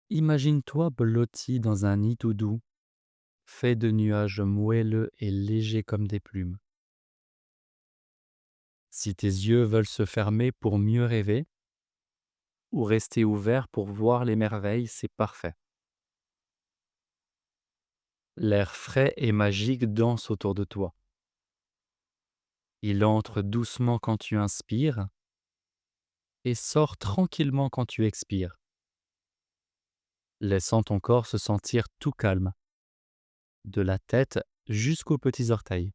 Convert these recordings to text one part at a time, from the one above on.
Imagine-toi blotti dans un nid tout doux, fait de nuages moelleux et légers comme des plumes. Si tes yeux veulent se fermer pour mieux rêver, ou rester ouverts pour voir les merveilles, c'est parfait. L'air frais et magique danse autour de toi. Il entre doucement quand tu inspires et sort tranquillement quand tu expires, laissant ton corps se sentir tout calme, de la tête jusqu'aux petits orteils.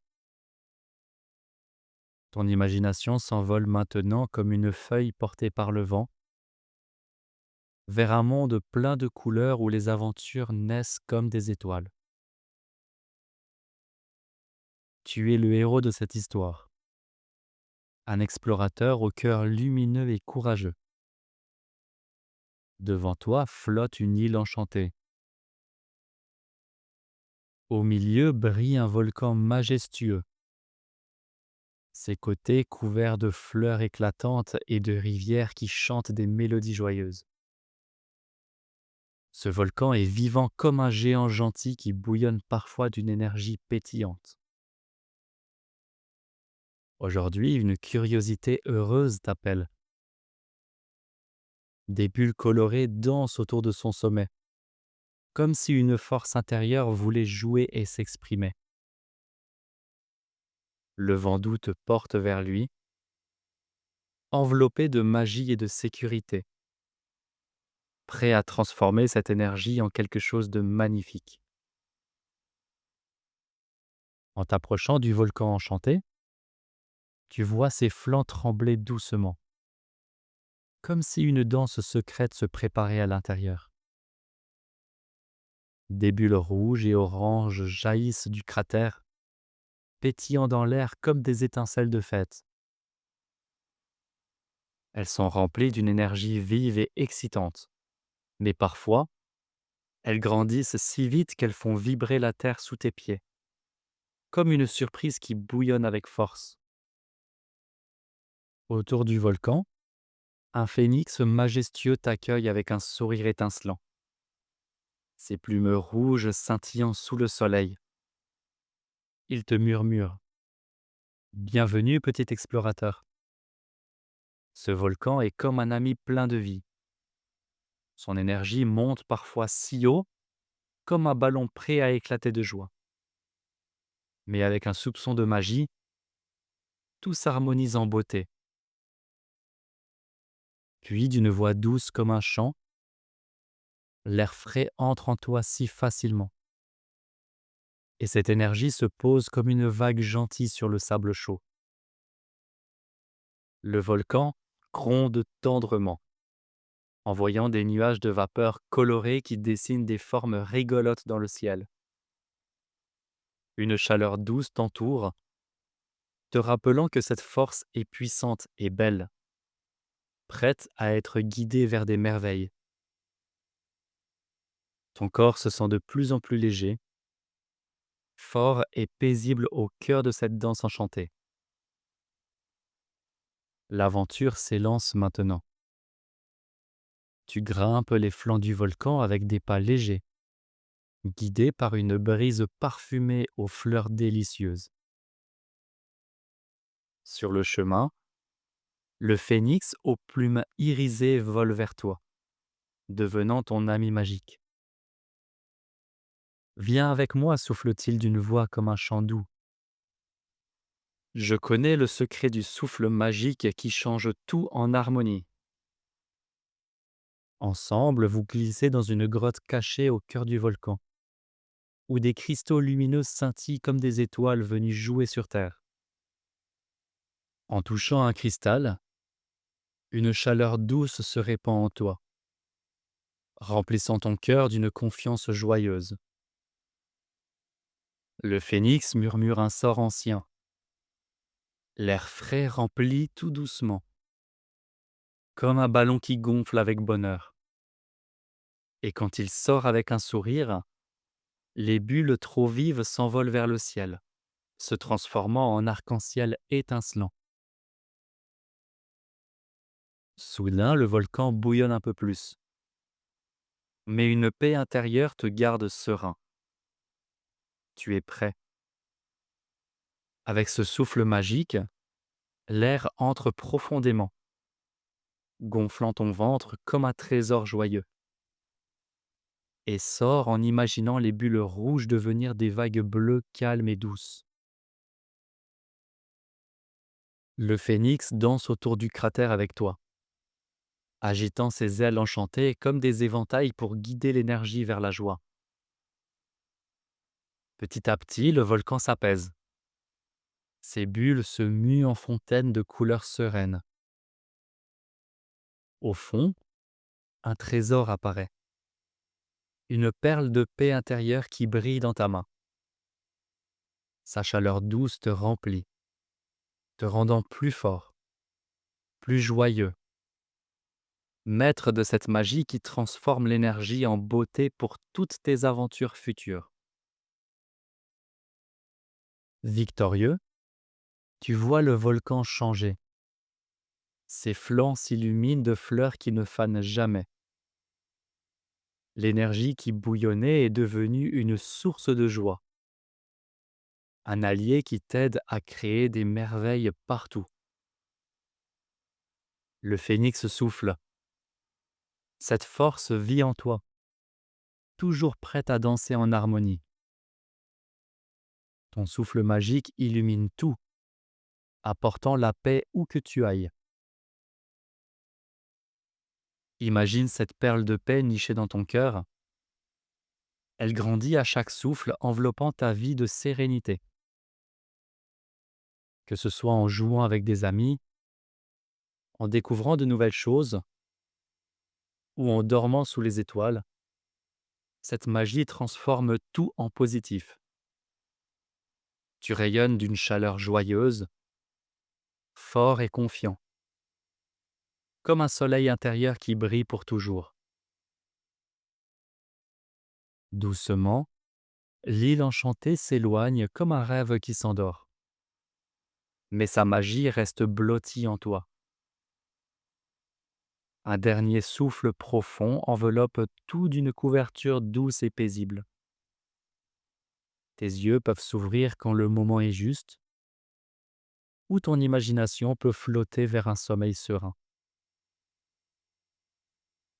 Ton imagination s'envole maintenant comme une feuille portée par le vent, vers un monde plein de couleurs où les aventures naissent comme des étoiles. Tu es le héros de cette histoire, un explorateur au cœur lumineux et courageux. Devant toi flotte une île enchantée. Au milieu brille un volcan majestueux, ses côtés couverts de fleurs éclatantes et de rivières qui chantent des mélodies joyeuses. Ce volcan est vivant comme un géant gentil qui bouillonne parfois d'une énergie pétillante. Aujourd'hui, une curiosité heureuse t'appelle. Des bulles colorées dansent autour de son sommet, comme si une force intérieure voulait jouer et s'exprimer. Le vent doux te porte vers lui, enveloppé de magie et de sécurité, prêt à transformer cette énergie en quelque chose de magnifique. En t'approchant du volcan enchanté, tu vois ses flancs trembler doucement, comme si une danse secrète se préparait à l'intérieur. Des bulles rouges et oranges jaillissent du cratère, pétillant dans l'air comme des étincelles de fête. Elles sont remplies d'une énergie vive et excitante, mais parfois, elles grandissent si vite qu'elles font vibrer la terre sous tes pieds, comme une surprise qui bouillonne avec force. Autour du volcan, un phénix majestueux t'accueille avec un sourire étincelant, ses plumes rouges scintillant sous le soleil. Il te murmure: Bienvenue, petit explorateur. Ce volcan est comme un ami plein de vie. Son énergie monte parfois si haut, comme un ballon prêt à éclater de joie. Mais avec un soupçon de magie, tout s'harmonise en beauté. Puis, d'une voix douce comme un chant, l'air frais entre en toi si facilement. Et cette énergie se pose comme une vague gentille sur le sable chaud. Le volcan gronde tendrement, envoyant des nuages de vapeur colorés qui dessinent des formes rigolotes dans le ciel. Une chaleur douce t'entoure, te rappelant que cette force est puissante et belle, prête à être guidée vers des merveilles. Ton corps se sent de plus en plus léger, fort et paisible au cœur de cette danse enchantée. L'aventure s'élance maintenant. Tu grimpes les flancs du volcan avec des pas légers, guidé par une brise parfumée aux fleurs délicieuses. Sur le chemin, le phénix aux plumes irisées vole vers toi, devenant ton ami magique. Viens avec moi, souffle-t-il d'une voix comme un chant doux. Je connais le secret du souffle magique qui change tout en harmonie. Ensemble, vous glissez dans une grotte cachée au cœur du volcan, où des cristaux lumineux scintillent comme des étoiles venues jouer sur Terre. En touchant un cristal, une chaleur douce se répand en toi, remplissant ton cœur d'une confiance joyeuse. Le phénix murmure un sort ancien. L'air frais remplit tout doucement, comme un ballon qui gonfle avec bonheur. Et quand il sort avec un sourire, les bulles trop vives s'envolent vers le ciel, se transformant en arc-en-ciel étincelant. Soudain, le volcan bouillonne un peu plus. mais une paix intérieure te garde serein. Tu es prêt. Avec ce souffle magique, l'air entre profondément, gonflant ton ventre comme un trésor joyeux, et sort en imaginant les bulles rouges devenir des vagues bleues calmes et douces. Le phénix danse autour du cratère avec toi, agitant ses ailes enchantées comme des éventails pour guider l'énergie vers la joie. Petit à petit, le volcan s'apaise. Ses bulles se muent en fontaines de couleurs sereines. Au fond, un trésor apparaît, une perle de paix intérieure qui brille dans ta main. Sa chaleur douce te remplit, te rendant plus fort, plus joyeux, maître de cette magie qui transforme l'énergie en beauté pour toutes tes aventures futures. Victorieux, tu vois le volcan changer. Ses flancs s'illuminent de fleurs qui ne fanent jamais. L'énergie qui bouillonnait est devenue une source de joie, un allié qui t'aide à créer des merveilles partout. Le phénix souffle. Cette force vit en toi, toujours prête à danser en harmonie. Ton souffle magique illumine tout, apportant la paix où que tu ailles. Imagine cette perle de paix nichée dans ton cœur. Elle grandit à chaque souffle, enveloppant ta vie de sérénité. Que ce soit en jouant avec des amis, en découvrant de nouvelles choses ou en dormant sous les étoiles, cette magie transforme tout en positif. Tu rayonnes d'une chaleur joyeuse, fort et confiant, comme un soleil intérieur qui brille pour toujours. Doucement, l'île enchantée s'éloigne comme un rêve qui s'endort. Mais sa magie reste blottie en toi. Un dernier souffle profond enveloppe tout d'une couverture douce et paisible. Tes yeux peuvent s'ouvrir quand le moment est juste, ou ton imagination peut flotter vers un sommeil serein.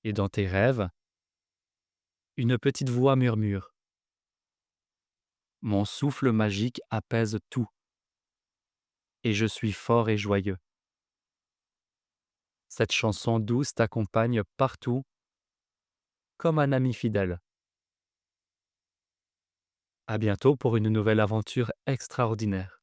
Et dans tes rêves, une petite voix murmure. Mon souffle magique apaise tout, et je suis fort et joyeux. Cette chanson douce t'accompagne partout comme un ami fidèle. À bientôt pour une nouvelle aventure extraordinaire.